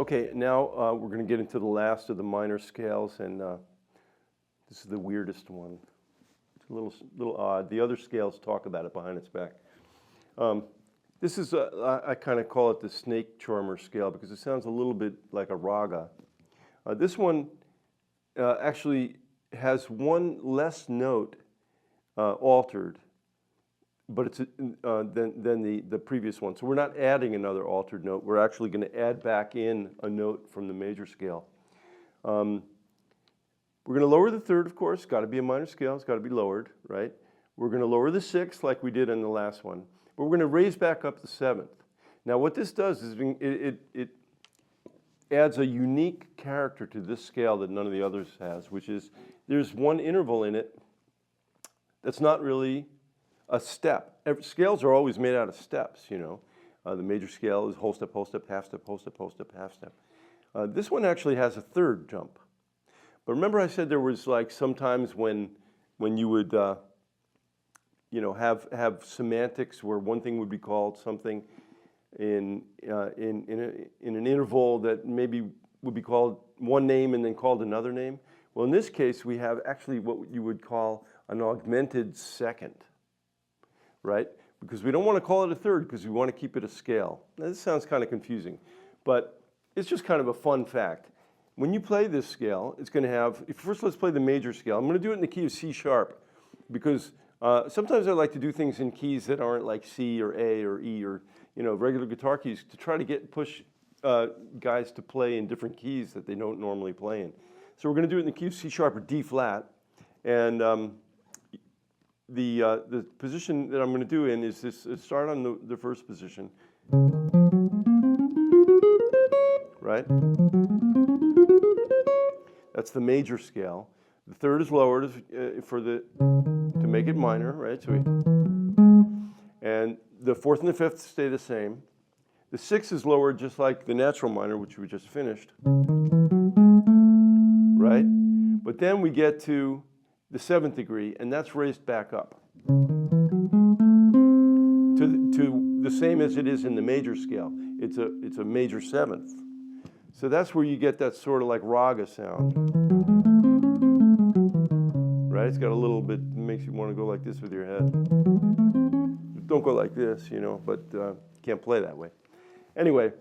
Okay, now we're going to get into the last of the minor scales, and this is the weirdest one. It's a little odd. The other scales talk about it behind its back. This is, I kind of call it the snake charmer scale because it sounds a little bit like a raga. This one actually has one less note altered, but it's than the previous one. So we're not adding another altered note. We're actually going to add back in a note from the major scale. We're going to lower the third, of course. Got to be a minor scale. It's got to be lowered, right? We're going to lower the sixth like we did in the last one. But we're going to raise back up the seventh. Now what this does is it adds a unique character to this scale that none of the others has, which is there's one interval in it that's not really a step. Scales are always made out of steps, you know. The major scale is whole step, half step, whole step, half step. This one actually has a third jump. But remember I said there was like sometimes when you would you know, have semantics where one thing would be called something in an interval that maybe would be called one name and then called another name. Well, in this case, we have actually what you would call an augmented second, right? Because we don't want to call it a third because we want to keep it a scale. Now, this sounds kind of confusing, but it's just kind of a fun fact. When you play this scale, it's going to have, first let's play the major scale. I'm going to do it in the key of C sharp because sometimes I like to do things in keys that aren't like C or A or E or, you know, regular guitar keys to try to push guys to play in different keys that they don't normally play in. So we're going to do it in the key of C sharp or D flat. And the position that I'm going to do in is this, start on the first position, right? That's the major scale. The third is lowered to make it minor, right? So and the fourth and the fifth stay the same. The sixth is lowered just like the natural minor, which we just finished, right? But then we get to the seventh degree, and that's raised back up to the same as it is in the major scale. It's a major seventh. So that's where you get that sort of like raga sound, right? It's got a little bit, makes you want to go like this with your head. Don't go like this, you know, but can't play that way. Anyway,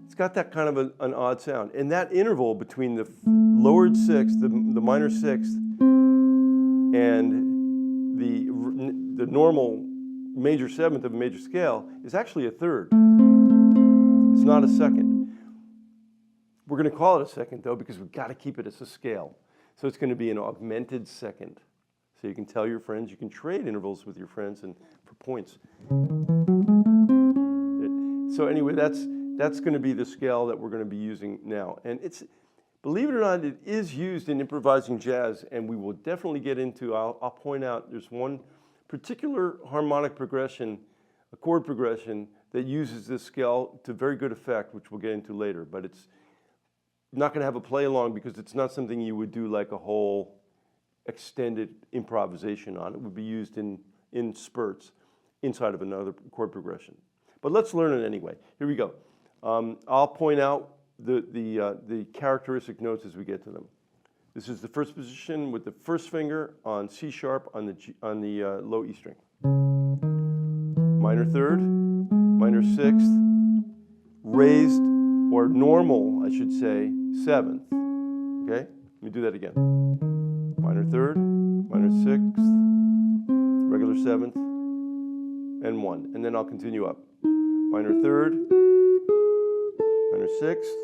it's got that kind of an odd sound. And that interval between the lowered sixth, the minor sixth, and the normal major seventh of a major scale is actually a third. It's not a second. We're going to call it a second, though, because we've got to keep it as a scale. So it's going to be an augmented second. So you can tell your friends, you can trade intervals with your friends and for points. So anyway, that's going to be the scale that we're going to be using now. And it's, believe it or not, it is used in improvising jazz, and we will definitely get into, I'll point out, there's one particular harmonic progression, a chord progression, that uses this scale to very good effect, which we'll get into later. But it's not going to have a play along because it's not something you would do like a whole extended improvisation on. It would be used in spurts inside of another chord progression. But let's learn it anyway. Here we go. I'll point out the characteristic notes as we get to them. This is the first position with the first finger on C sharp on the low E string. Minor third, minor sixth, raised or normal, I should say, seventh. Okay? Let me do that again. Minor third, minor sixth, regular seventh, and one. And then I'll continue up. Minor third, minor sixth,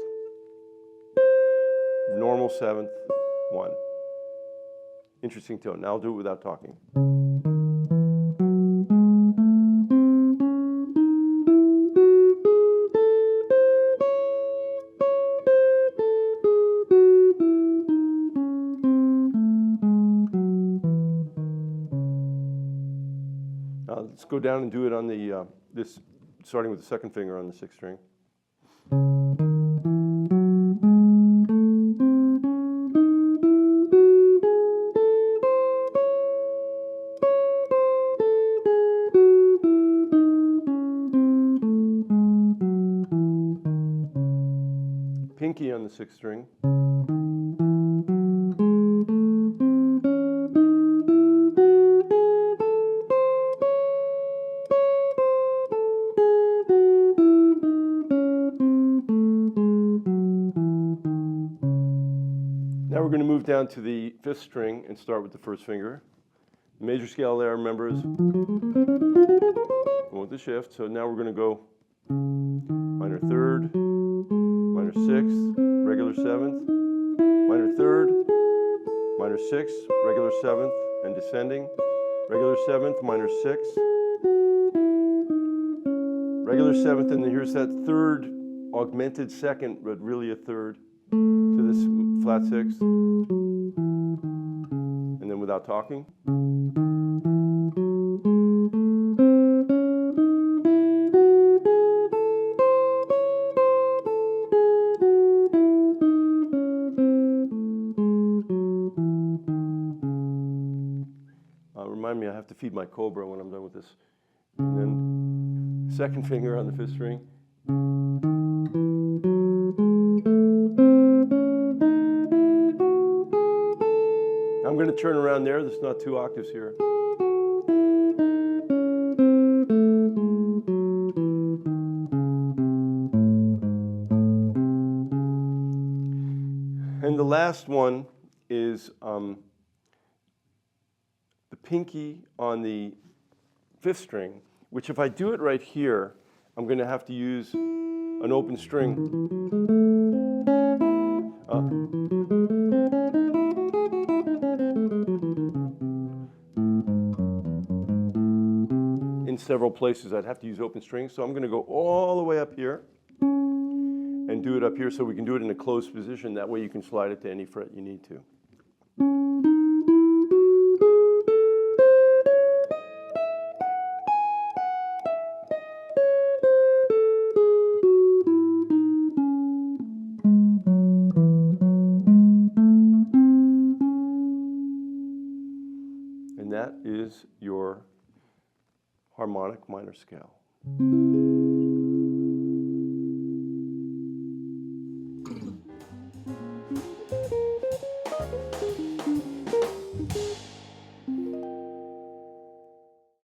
normal seventh, one. Interesting tone. Now I'll do it without talking. Let's go down and do it on the, starting with the second finger on the sixth string. on the 6th string. Now we're going to move down to the 5th string and start with the 1st finger. The major scale there, remember, is with the shift. So now we're going to go minor 3rd, minor 6th, regular 7th, minor 3rd, minor 6th, regular 7th, and descending. Regular 7th, minor 6th, regular 7th, and then here's that 3rd augmented 2nd, but really a 3rd to this flat 6th, and then without talking. Remind me, I have to feed my cobra when I'm done with this. And then 2nd finger on the 5th string. I'm going to turn around there. There's not 2 octaves here. And the last one is the pinky on the 5th string, which if I do it right here, I'm going to have to use an open string. In several places, I'd have to use open strings. So I'm going to go all the way up here and do it up here so we can do it in a closed position. That way you can slide it to any fret you need to. And that is your harmonic minor scale.